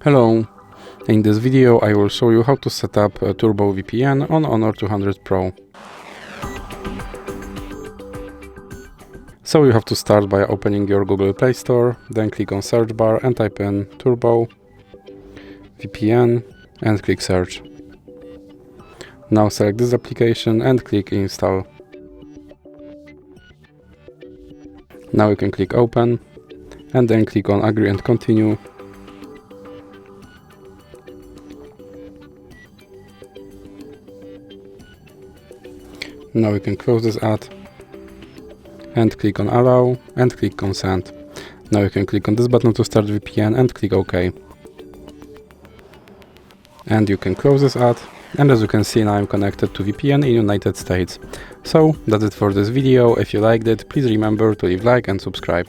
Hello, in this video I will show you how to set up a Turbo VPN on Honor 200 Pro. So you have to start by opening your Google Play Store, then click on search bar and type in Turbo VPN and click search. Now select this application and click install. Now you can click open and then click on agree and continue. Now you can close this ad and click on allow and click consent. Now you can click on this button to start VPN and click OK. And you can close this ad, and as you can see now I'm connected to VPN in United States. So that's it for this video. If you liked it, please remember to leave like and subscribe.